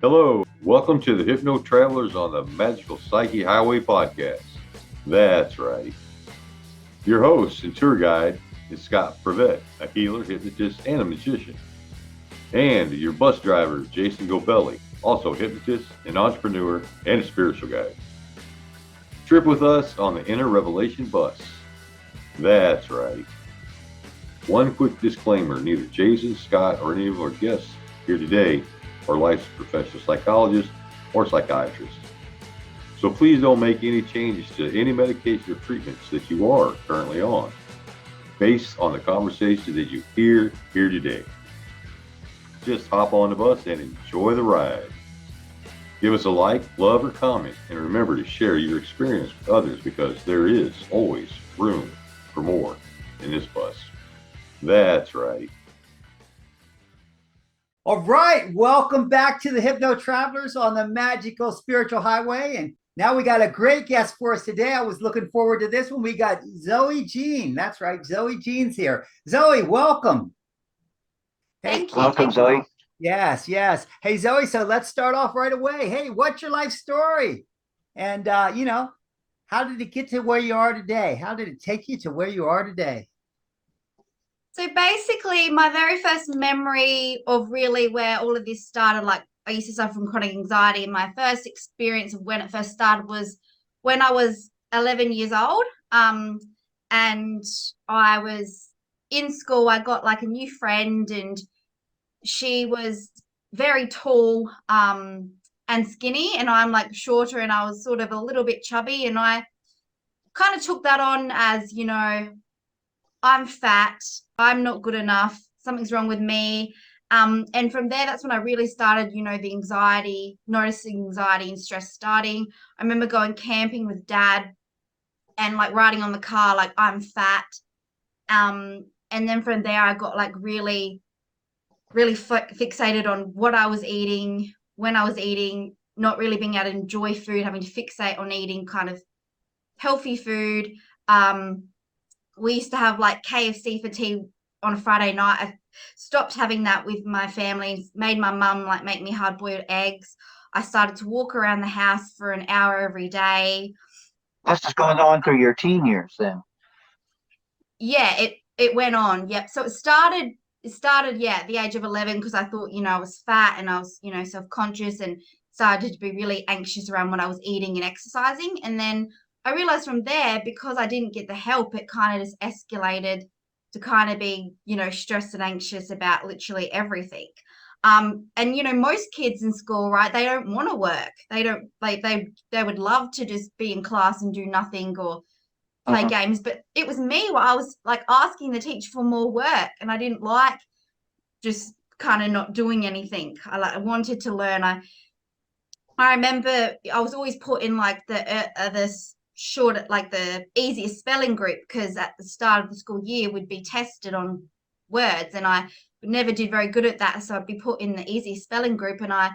Hello, welcome to the Hypno Travelers on the Magical Psyche Highway podcast. That's right. Your host and tour guide is Scott Prevette, a healer, hypnotist, and a magician. And your bus driver is Jason Gobelli, also a hypnotist, an entrepreneur, and a spiritual guide. Trip with us on the Inner Revelation bus. That's right. One quick disclaimer, neither Jason, Scott, or any of our guests here today are licensed professional psychologists or psychiatrists. So please don't make any changes to any medication or treatments that you are currently on, based on the conversation that you hear here today. Just hop on the bus and enjoy the ride. Give us a like, love, or comment, and remember to share your experience with others because there is always room for more in this bus. That's right. All right, welcome back to the Hypno Travelers on the Magical Spiritual Highway. And now we got a great guest for us today. I was looking forward to this one. We got Zoe Jean. That's right, Zoe Jean's here. Zoe, welcome. Thank you. Welcome, Zoe. Yes. Hey, Zoe, so let's start off right away. Hey, what's your life story? And, how did it get to where you are today? How did it take you to where you are today? So basically, my very first memory of really where all of this started, like I used to suffer from chronic anxiety. And my first experience of when it first started was when I was 11 years old. And I was in school. I got like a new friend and she was very tall and skinny. And I'm like shorter and I was sort of a little bit chubby. And I kind of took that on as, I'm fat, I'm not good enough, something's wrong with me. And from there, that's when I really started, the anxiety, noticing anxiety and stress starting. I remember going camping with Dad and like riding on the car, like I'm fat. And then from there, I got like really, really fixated on what I was eating, when I was eating, not really being able to enjoy food, having to fixate on eating kind of healthy food. We used to have like KFC for tea on a Friday night. I stopped having that with my family, made my mum like make me hard-boiled eggs. I started to walk around the house for an hour every day. That's just going on through your teen years then. Yeah, it went on. Yep. So it started, at the age of 11 because I thought, I was fat and I was, self-conscious and started to be really anxious around what I was eating and exercising. And then I realized from there, because I didn't get the help, it kind of just escalated to kind of be, stressed and anxious about literally everything. And, most kids in school, right, they don't want to work. They don't they would love to just be in class and do nothing or play games. But it was me where I was like asking the teacher for more work and I didn't like just kind of not doing anything. I wanted to learn. I remember I was always put in like this short, like the easiest spelling group because at the start of the school year we'd be tested on words and I never did very good at that, so I'd be put in the easiest spelling group and I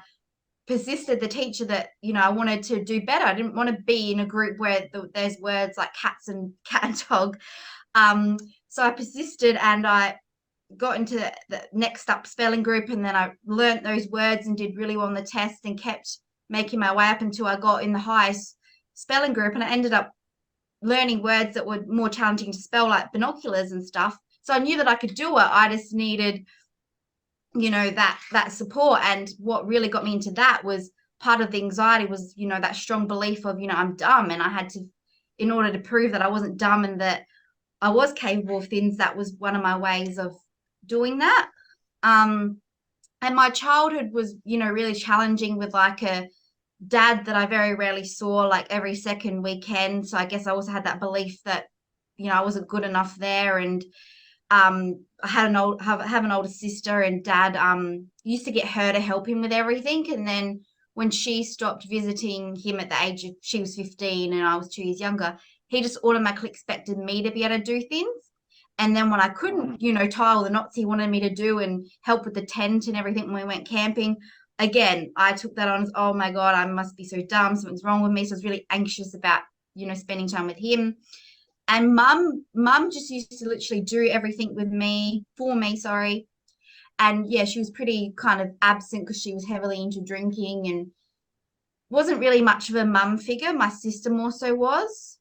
persisted the teacher that I wanted to do better. I didn't want to be in a group where there's words like cat and dog. So I persisted and I got into the next up spelling group and then I learned those words and did really well on the test and kept making my way up until I got in the highest spelling group and I ended up learning words that were more challenging to spell, like binoculars and stuff. So I knew that I could do it. I just needed, that support. And what really got me into that was part of the anxiety was, that strong belief of, I'm dumb. And I had to, in order to prove that I wasn't dumb and that I was capable of things, that was one of my ways of doing that. And my childhood was, really challenging with like a dad that I very rarely saw, like every second weekend. So I guess I also had that belief that, I wasn't good enough there. And I had have an older sister and Dad used to get her to help him with everything. And then when she stopped visiting him at the age of, she was 15 and I was 2 years younger, he just automatically expected me to be able to do things. And then when I couldn't, tie all the knots he wanted me to do and help with the tent and everything when we went camping, again, I took that on as, oh my God, I must be so dumb. Something's wrong with me. So I was really anxious about, spending time with him. And mum just used to literally do everything for me, sorry. And yeah, she was pretty kind of absent because she was heavily into drinking and wasn't really much of a mum figure. My sister more so was.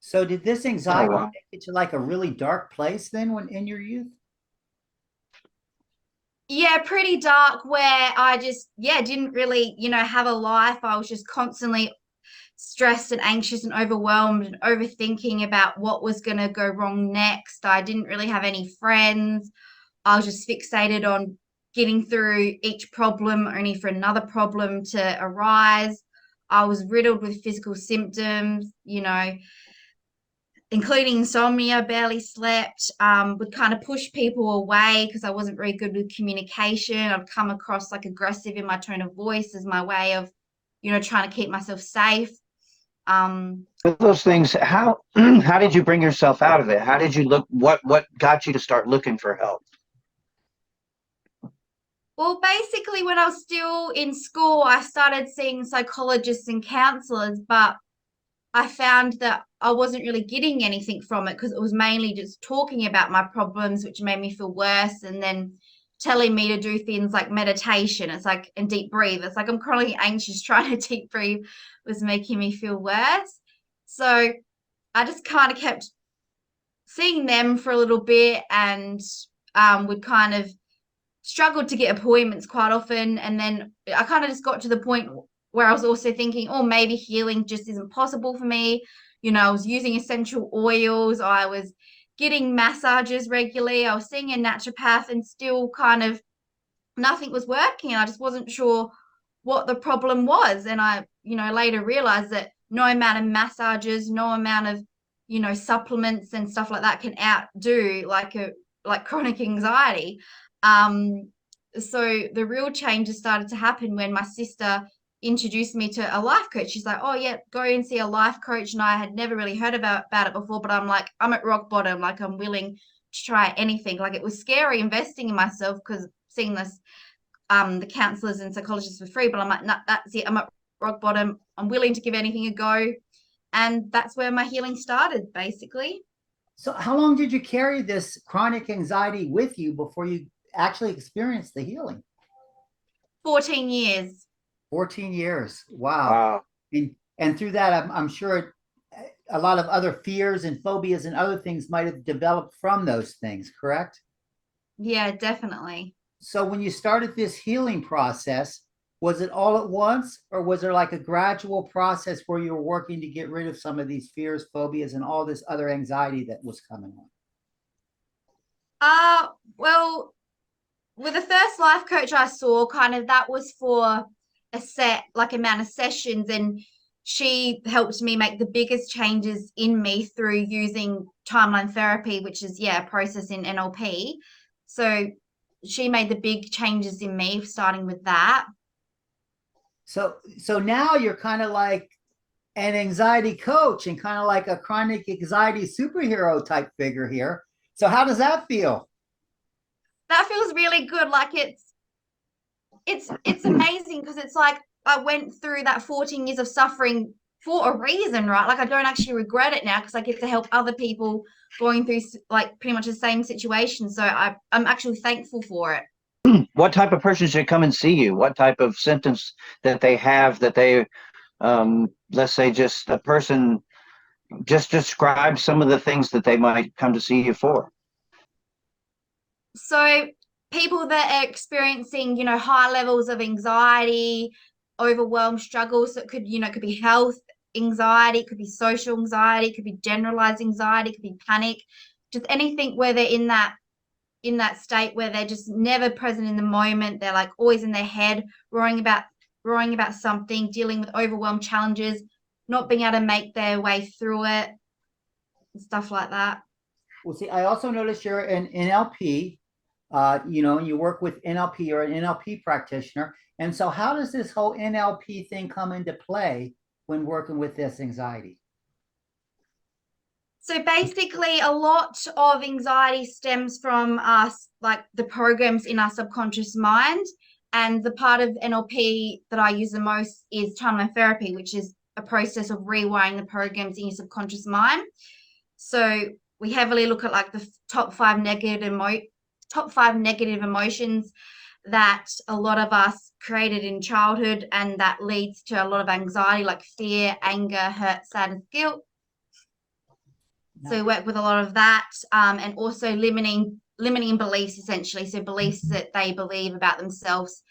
So did this anxiety wow. take you to like a really dark place then when in your youth? Yeah, pretty dark where I just, yeah, didn't really, have a life. I was just constantly stressed and anxious and overwhelmed and overthinking about what was going to go wrong next. I didn't really have any friends. I was just fixated on getting through each problem only for another problem to arise. I was riddled with physical symptoms, including insomnia, barely slept, would kind of push people away because I wasn't very good with communication. I'd come across like aggressive in my tone of voice as my way of, trying to keep myself safe. With those things, how how did you bring yourself out of it? How did you look? What got you to start looking for help? Well, basically, when I was still in school, I started seeing psychologists and counselors, but I found that I wasn't really getting anything from it because it was mainly just talking about my problems, which made me feel worse, and then telling me to do things like meditation. It's like, and deep breathe. It's like I'm chronically anxious, trying to deep breathe was making me feel worse. So I just kind of kept seeing them for a little bit and would kind of struggled to get appointments quite often. And then I kind of just got to the point where I was also thinking, oh, maybe healing just isn't possible for me. I was using essential oils. I was getting massages regularly. I was seeing a naturopath and still kind of nothing was working. I just wasn't sure what the problem was. And I, later realized that no amount of massages, no amount of, supplements and stuff like that can outdo like chronic anxiety. So the real changes started to happen when my sister introduced me to a life coach. She's like, oh yeah, go and see a life coach. And I had never really heard about it before, but I'm like, I'm at rock bottom. Like I'm willing to try anything. Like it was scary investing in myself because seeing this, the counselors and psychologists for free, but I'm like, no, that's it. I'm at rock bottom. I'm willing to give anything a go. And that's where my healing started, basically. So how long did you carry this chronic anxiety with you before you actually experienced the healing? 14 years. 14 years. Wow. Wow. And through that, I'm sure a lot of other fears and phobias and other things might have developed from those things, correct? Yeah, definitely. So when you started this healing process, was it all at once, or was there like a gradual process where you were working to get rid of some of these fears, phobias, and all this other anxiety that was coming on? Well, with the first life coach I saw, kind of that was for a set like amount of sessions, and she helped me make the biggest changes in me through using timeline therapy, which is a process in NLP. So she made the big changes in me, starting with that. So now you're kind of like an anxiety coach and kind of like a chronic anxiety superhero type figure here. So how does that feel? That feels really good. Like it's amazing because it's like I went through that 14 years of suffering for a reason, right? Like I don't actually regret it now because I get to help other people going through like pretty much the same situation. So I'm actually thankful for it. What type of person should come and see you? What type of symptoms that they have that they, let's say, just a person, just describe some of the things that they might come to see you for. So people that are experiencing, high levels of anxiety, overwhelmed struggles, that could be health anxiety, it could be social anxiety, it could be generalized anxiety, it could be panic, just anything where they're in that state where they're just never present in the moment. They're like always in their head, worrying about something, dealing with overwhelmed challenges, not being able to make their way through it, and stuff like that. Well, see, I also noticed you're an NLP, and you work with NLP. You're an NLP practitioner. And so how does this whole NLP thing come into play when working with this anxiety? So basically, a lot of anxiety stems from us, like the programs in our subconscious mind. And the part of NLP that I use the most is timeline therapy, which is a process of rewiring the programs in your subconscious mind. So we heavily look at like the top top 5 negative emotions that a lot of us created in childhood, and that leads to a lot of anxiety, like fear, anger, hurt, sadness, guilt. So we work with a lot of that, and also limiting beliefs, essentially. So beliefs that they believe about themselves,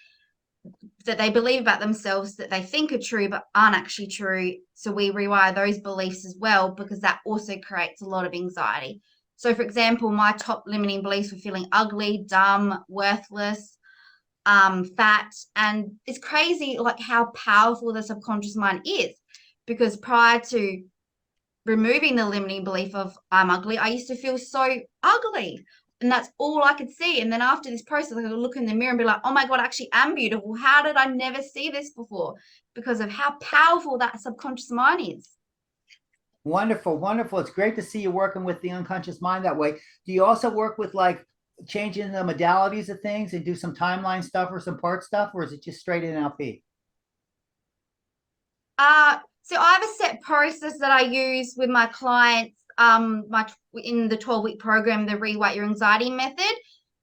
that they think are true but aren't actually true. So we rewire those beliefs as well, because that also creates a lot of anxiety. So, for example, my top limiting beliefs were feeling ugly, dumb, worthless, fat. And it's crazy like how powerful the subconscious mind is, because prior to removing the limiting belief of I'm ugly, I used to feel so ugly, and that's all I could see. And then after this process, I could look in the mirror and be like, oh my God, I actually am beautiful. How did I never see this before? Because of how powerful that subconscious mind is. Wonderful, wonderful. It's great to see you working with the unconscious mind that way. Do you also work with like changing the modalities of things and do some timeline stuff or some part stuff, or is it just straight NLP? So I have a set process that I use with my clients, in the 12-week program, the Rewrite Your Anxiety method.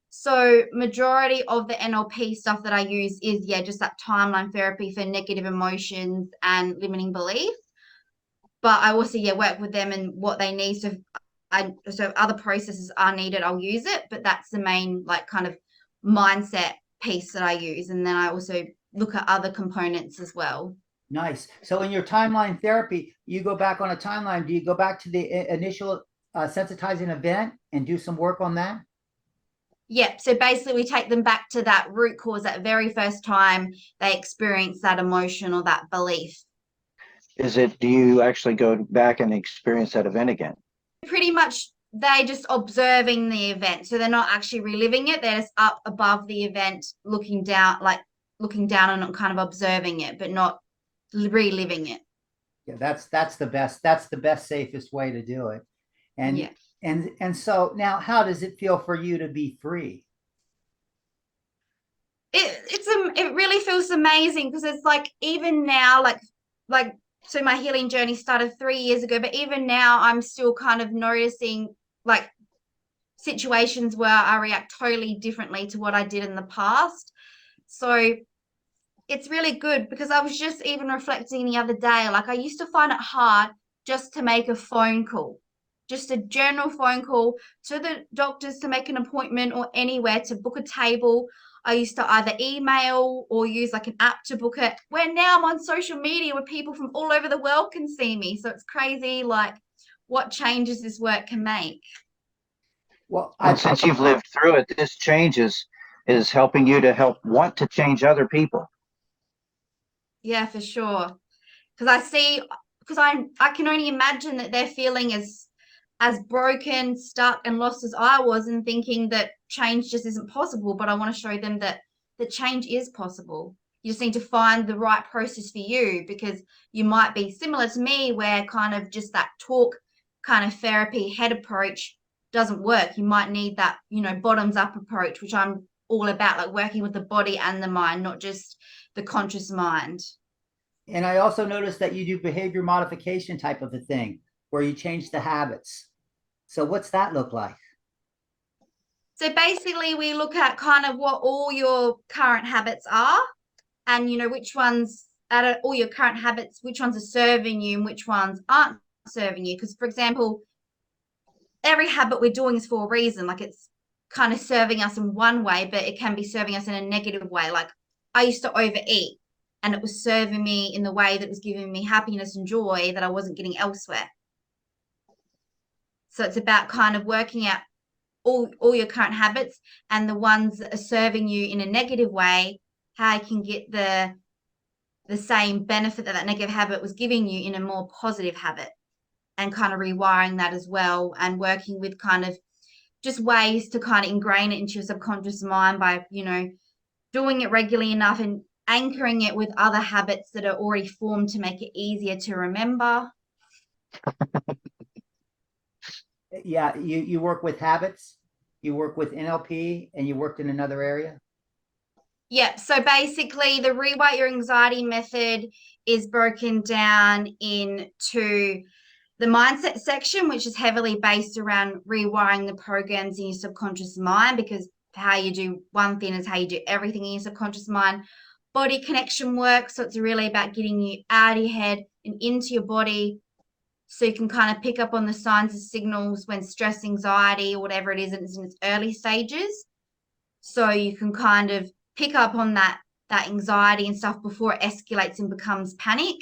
So majority of the NLP stuff that I use is, just that timeline therapy for negative emotions and limiting beliefs. But I also, work with them and what they need. So so other processes are needed, I'll use it, but that's the main like kind of mindset piece that I use. And then I also look at other components as well. Nice. So in your timeline therapy, you go back on a timeline. Do you go back to the initial sensitizing event and do some work on that? Yep. So basically we take them back to that root cause, that very first time they experience that emotion or that belief. Do you actually go back and experience that event again? Pretty much they just observing the event. So they're not actually reliving it. They're just up above the event, looking down and kind of observing it, but not reliving it. Yeah, that's the best. That's the best, safest way to do it. And yeah. And so now, how does it feel for you to be free? It really feels amazing, because it's like even now, like so my healing journey started 3 years ago, but even now I'm still kind of noticing like situations where I react totally differently to what I did in the past. So it's really good, because I was just even reflecting the other day, like I used to find it hard just to make a phone call, just a general phone call to the doctors, to make an appointment, or anywhere to book a table. I used to either email or use like an app to book it, where now I'm on social media where people from all over the world can see me. So it's crazy, like what changes this work can make. Well, And since you've lived through it, this change is helping you to help want to change other people. Yeah, for sure. Because I can only imagine that they're feeling as broken, stuck, and lost as I was, and thinking that change just isn't possible. But I want to show them that the change is possible. You just need to find the right process for you, because you might be similar to me, where kind of just that talk kind of therapy head approach doesn't work. You might need that, bottoms up approach, which I'm all about, like working with the body and the mind, not just the conscious mind. And I also noticed that you do behavior modification type of a thing, where you change the habits. So what's that look like? So basically we look at kind of what all your current habits are, and which ones out of all your current habits, which ones are serving you and which ones aren't serving you. Because, for example, every habit we're doing is for a reason. Like it's kind of serving us in one way, but it can be serving us in a negative way. Like I used to overeat, and it was serving me in the way that was giving me happiness and joy that I wasn't getting elsewhere. So it's about kind of working out all your current habits, and the ones that are serving you in a negative way, how you can get the same benefit that negative habit was giving you in a more positive habit, and kind of rewiring that as well, and working with kind of just ways to kind of ingrain it into your subconscious mind by doing it regularly enough and anchoring it with other habits that are already formed to make it easier to remember. Yeah, you work with habits, you work with NLP, and you worked in another area. Yeah, so basically the Rewrite Your Anxiety method is broken down into the mindset section, which is heavily based around rewiring the programs in your subconscious mind, because how you do one thing is how you do everything in your subconscious mind. Body connection work. So it's really about getting you out of your head and into your body, so you can kind of pick up on the signs and signals when stress, anxiety, or whatever it is in its early stages. So you can kind of pick up on that anxiety and stuff before it escalates and becomes panic,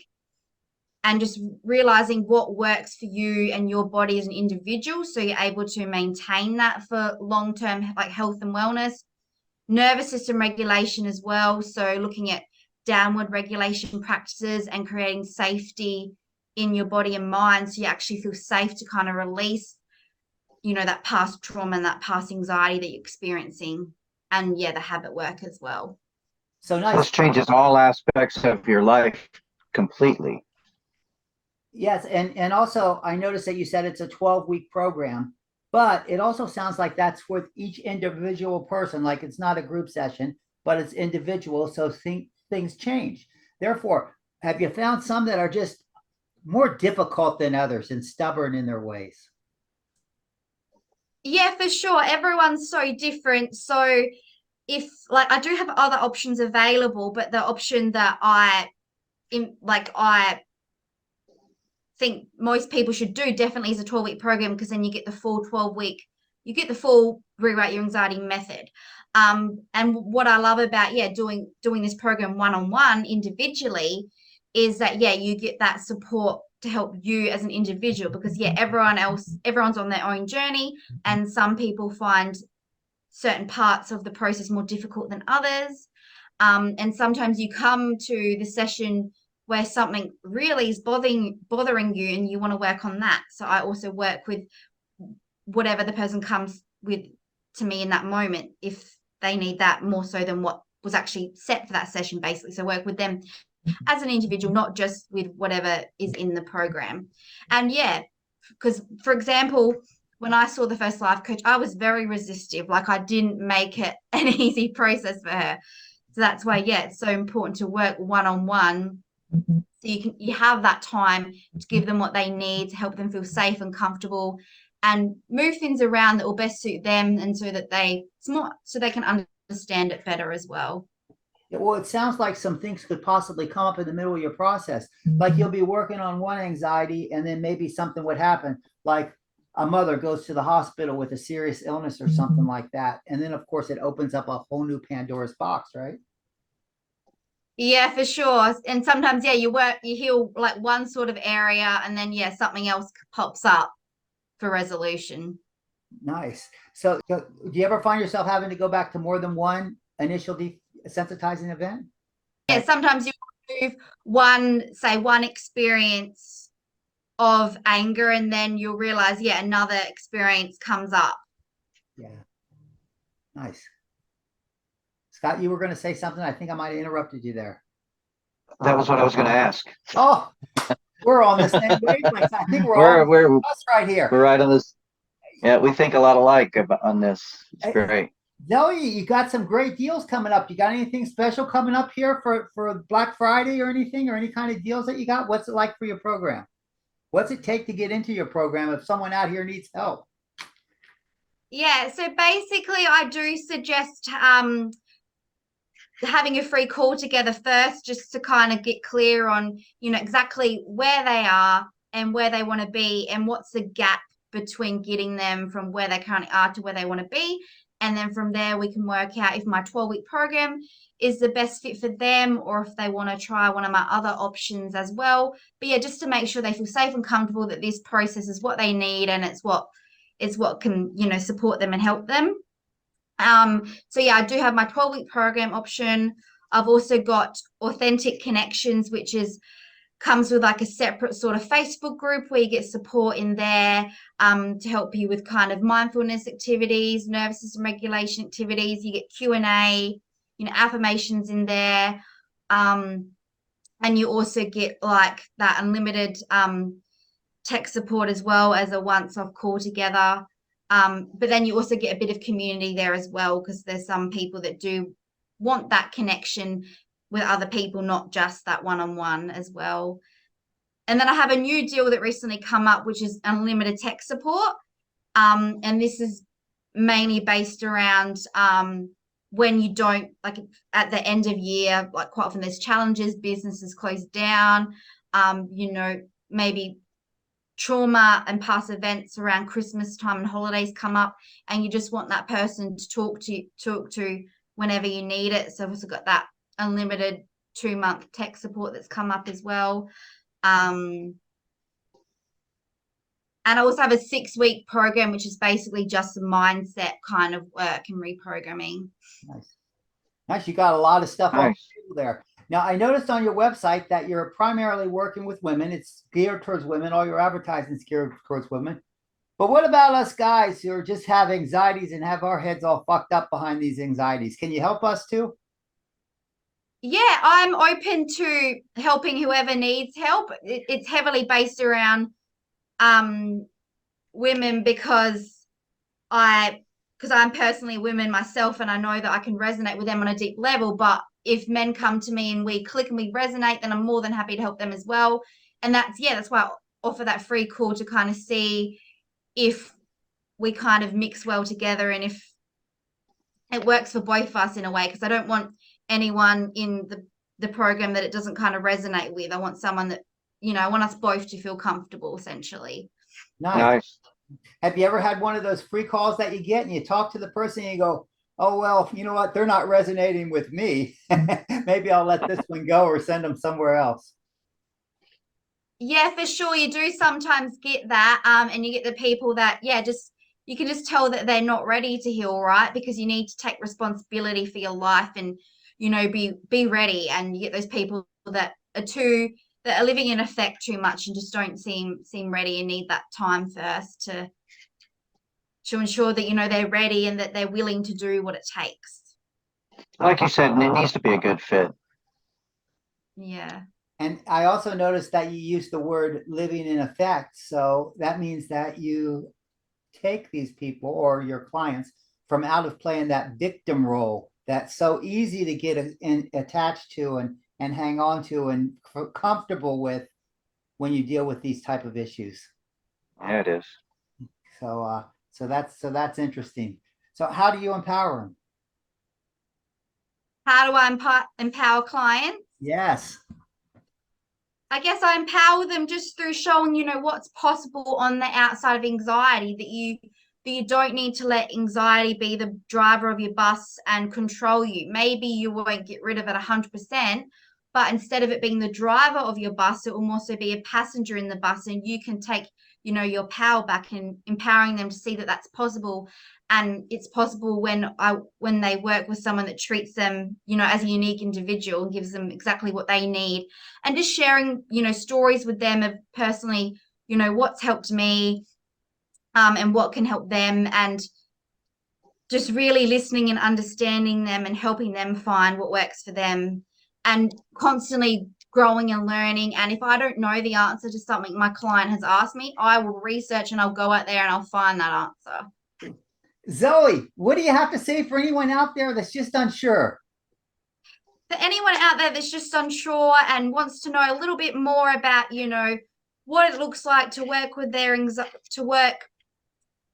and just realizing what works for you and your body as an individual, so you're able to maintain that for long-term like health and wellness. Nervous system regulation as well, so looking at downward regulation practices and creating safety in your body and mind, so you actually feel safe to kind of release, you know, that past trauma and that past anxiety that you're experiencing. And yeah, the habit work as well. So nice. This changes all aspects of your life completely. Yes, and also I noticed that you said it's a 12-week program, but it also sounds like that's with each individual person, like it's not a group session, but it's individual, so things change. Therefore, have you found some that are just more difficult than others and stubborn in their ways? Yeah, for sure. Everyone's so different. So if like I do have other options available, but the option that I think most people should do definitely is a 12-week program, because then you get the full 12-week, you get the full rewrite your anxiety method. And what I love about doing this program one-on-one individually is that you get that support to help you as an individual, because everyone's on their own journey, and some people find certain parts of the process more difficult than others. And sometimes you come to the session where something really is bothering you and you want to work on that. So I also work with whatever the person comes with to me in that moment, if they need that more so than what was actually set for that session, basically. So work with them as an individual, not just with whatever is in the program. And because for example, when I saw the first life coach, I was very resistive. Like I didn't make it an easy process for her. So that's why, it's so important to work one-on-one. So you have that time to give them what they need to help them feel safe and comfortable, and move things around that will best suit them, and so they can understand it better as well. Well, it sounds like some things could possibly come up in the middle of your process. Like you'll be working on one anxiety, and then maybe something would happen, like a mother goes to the hospital with a serious illness or something like that. And then, of course, it opens up a whole new Pandora's box, right? Yeah, for sure. And sometimes, you heal like one sort of area, and then, something else pops up for resolution. Nice. So do you ever find yourself having to go back to more than one initial desensitizing event? Yeah, sometimes you move one experience of anger, and then you'll realize, another experience comes up. Yeah. Nice. Scott, you were going to say something. I think I might have interrupted you there. That was what I was going to ask. Oh, we're on the same wavelength. I think we're us right here. We're right on this. Yeah, we think a lot alike on this. It's great. Zoe, you got some great deals coming up. You got anything special coming up here for Black Friday or anything, or any kind of deals that you got? What's it like for your program? What's it take to get into your program if someone out here needs help? Yeah, so basically I do suggest having a free call together first, just to kind of get clear on, exactly where they are and where they want to be, and what's the gap between getting them from where they currently are to where they want to be. And then from there, we can work out if my 12-week program is the best fit for them, or if they want to try one of my other options as well. But just to make sure they feel safe and comfortable that this process is what they need, and it's what can, support them and help them. So I do have my 12-week program option. I've also got Authentic Connections, which comes with like a separate sort of Facebook group where you get support in there to help you with kind of mindfulness activities, nervous system regulation activities. You get Q&A, affirmations in there. And you also get like that unlimited tech support as well as a once-off call together. But then you also get a bit of community there as well, because there's some people that do want that connection with other people, not just that one-on-one as well. And then I have a new deal that recently come up, which is unlimited tech support. And this is mainly based around when you don't, like at the end of year, like quite often there's challenges, businesses close down, maybe trauma and past events around Christmas time and holidays come up, and you just want that person to talk to whenever you need it. So I've also got that unlimited 2-month tech support that's come up as well. And I also have a 6-week program, which is basically just a mindset kind of work and reprogramming. Nice. You got a lot of stuff on Nice. the table there. Now, I noticed on your website that you're primarily working with women. It's geared towards women. All your advertising is geared towards women. But what about us guys who just have anxieties and have our heads all fucked up behind these anxieties? Can you help us too? Yeah, I'm open to helping whoever needs help. It's heavily based around women because I'm personally a woman myself, and I know that I can resonate with them on a deep level. But if men come to me and we click and we resonate, then I'm more than happy to help them as well. And that's why I offer that free call to kind of see if we kind of mix well together and if it works for both of us in a way, because I don't want anyone in the program that it doesn't kind of resonate with. I want someone that, I want us both to feel comfortable, essentially. Nice. Have you ever had one of those free calls that you get and you talk to the person and you go, oh, well, you know what? They're not resonating with me. Maybe I'll let this one go or send them somewhere else. Yeah, for sure. You do sometimes get that. And you get the people that, you can just tell that they're not ready to heal, right? Because you need to take responsibility for your life and, be ready. And you get those people that are living in effect too much and just don't seem ready and need that time first to ensure that, they're ready and that they're willing to do what it takes. Like you said, it needs to be a good fit. Yeah. And I also noticed that you use the word living in effect. So that means that you take these people or your clients from out of playing that victim role that's so easy to get attached to and hang on to and comfortable with when you deal with these type of issues. Yeah, it is. So that's interesting. So how do you empower them? How do I empower clients? Yes. I guess I empower them just through showing, what's possible on the outside of anxiety, that you don't need to let anxiety be the driver of your bus and control you. Maybe you won't get rid of it 100%, but instead of it being the driver of your bus, it will also be a passenger in the bus, and you can take, your power back, and empowering them to see that that's possible. And it's possible when they work with someone that treats them, as a unique individual and gives them exactly what they need. And just sharing, stories with them of personally, what's helped me, and what can help them, and just really listening and understanding them and helping them find what works for them, and constantly growing and learning. And if I don't know the answer to something my client has asked me, I will research and I'll go out there and I'll find that answer. Zoe, what do you have to say for anyone out there that's just unsure? For anyone out there that's just unsure and wants to know a little bit more about, what it looks like to work with their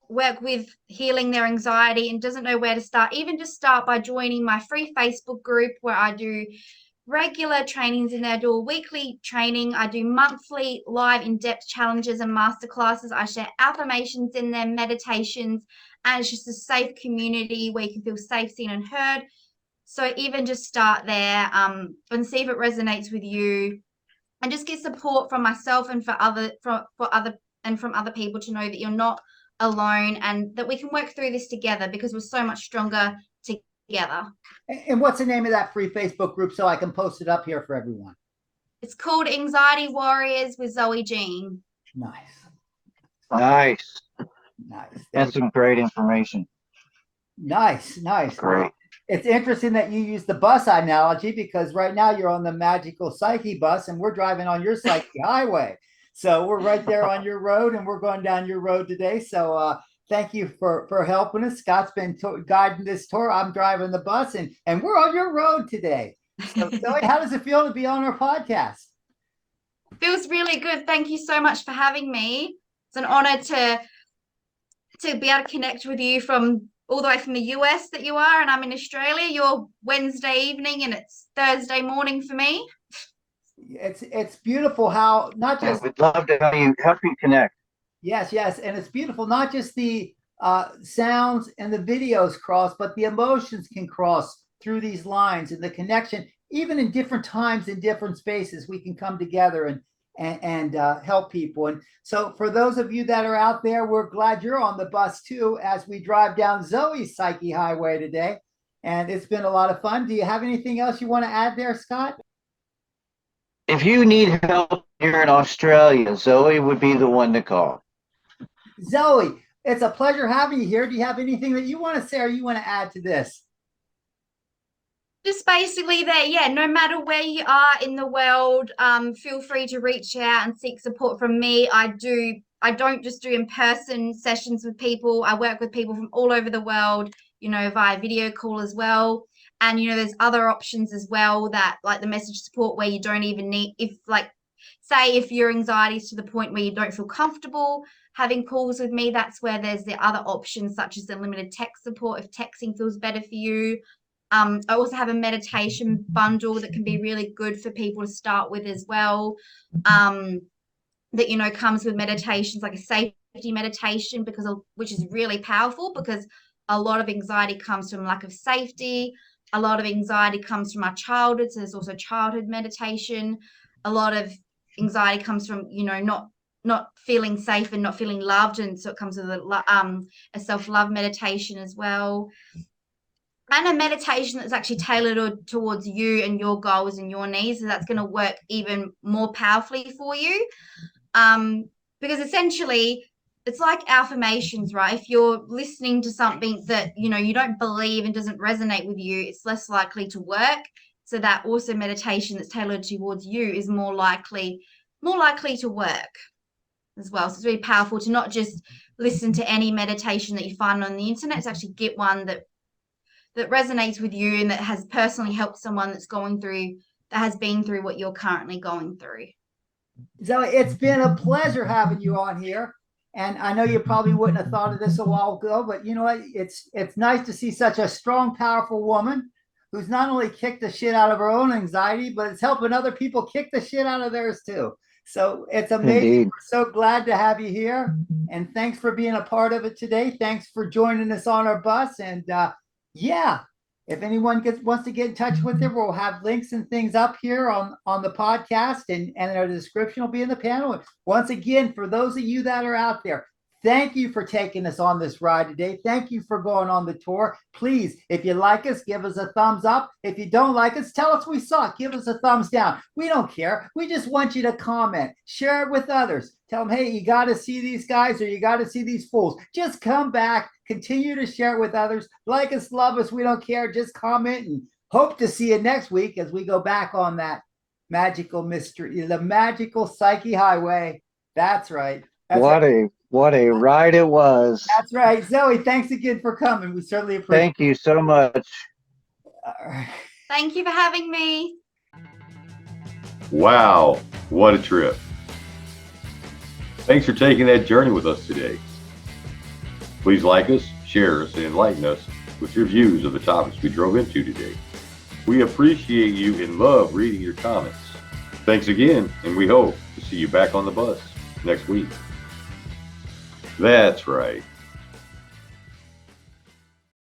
work with healing their anxiety and doesn't know where to start, even just start by joining my free Facebook group, where I do regular trainings in there. I do a weekly training. I do monthly live in-depth challenges and masterclasses. I share affirmations in there, meditations, and it's just a safe community where you can feel safe, seen, and heard. So even just start there, and see if it resonates with you, and just get support from myself and from other people to know that you're not alone and that we can work through this together, because we're so much stronger together. And what's the name of that free Facebook group so I can post it up here for everyone? It's called Anxiety Warriors with Zoe Jean. Nice. That's some great information. Nice. Great. It's interesting that you use the bus analogy, because right now you're on the magical psyche bus and we're driving on your psyche highway. So we're right there on your road and we're going down your road today. So thank you for helping us. Scott's been guiding this tour. I'm driving the bus and we're on your road today. So Zoe, how does it feel to be on our podcast? Feels really good. Thank you so much for having me. It's an honor to to be able to connect with you from all the way from the US that you are, and I'm in Australia. You're Wednesday evening and it's Thursday morning for me. It's beautiful how not just we'd love to help you connect. yes, and it's beautiful not just the sounds and the videos cross, but the emotions can cross through these lines, and the connection, even in different times in different spaces, we can come together and help people. And so for those of you that are out there, we're glad you're on the bus too as we drive down Zoe's Psyche Highway today, and it's been a lot of fun. Do you have anything else you want to add there, Scott? If you need help here in Australia, Zoe would be the one to call. Zoe, it's a pleasure having you here. Do you have anything that you want to say or you want to add to this? Just basically that, yeah, no matter where you are in the world, feel free to reach out and seek support from me. I don't just do in-person sessions with people. I work with people from all over the world, via video call as well. And, there's other options as well, that like the message support, where you don't even need, if your anxiety is to the point where you don't feel comfortable having calls with me, that's where there's the other options, such as the limited text support if texting feels better for you. I also have a meditation bundle that can be really good for people to start with as well. That, comes with meditations, like a safety meditation, which is really powerful, because a lot of anxiety comes from lack of safety. A lot of anxiety comes from our childhood. So there's also childhood meditation. A lot of anxiety comes from, not feeling safe and not feeling loved. And so it comes with a self-love meditation as well. And a meditation that's actually tailored towards you and your goals and your needs. So that's going to work even more powerfully for you. Because essentially, it's like affirmations, right? If you're listening to something that, you don't believe and doesn't resonate with you, it's less likely to work. So that also meditation that's tailored towards you is more likely to work as well. So it's really powerful to not just listen to any meditation that you find on the internet, to actually get one that resonates with you and that has personally helped someone that has been through what you're currently going through. Zoe, it's been a pleasure having you on here. And I know you probably wouldn't have thought of this a while ago, but you know what? It's nice to see such a strong, powerful woman who's not only kicked the shit out of her own anxiety, but it's helping other people kick the shit out of theirs too. So it's amazing. Indeed. We're so glad to have you here. And thanks for being a part of it today. Thanks for joining us on our bus. And if anyone wants to get in touch with her, we'll have links and things up here on the podcast, and our description will be in the panel. Once again, for those of you that are out there, thank you for taking us on this ride today. Thank you for going on the tour. Please, if you like us, give us a thumbs up. If you don't like us, tell us we suck. Give us a thumbs down. We don't care. We just want you to comment. Share it with others. Tell them, hey, you got to see these guys, or you got to see these fools. Just come back. Continue to share it with others. Like us, love us. We don't care. Just comment, and hope to see you next week as we go back on that magical mystery, the magical Psyche Highway. That's right. What a ride it was. That's right. Zoe, thanks again for coming. We certainly appreciate it. Thank you so much. Thank you for having me. Wow, what a trip. Thanks for taking that journey with us today. Please like us, share us, and enlighten us with your views of the topics we drove into today. We appreciate you and love reading your comments. Thanks again, and we hope to see you back on the bus next week. That's right.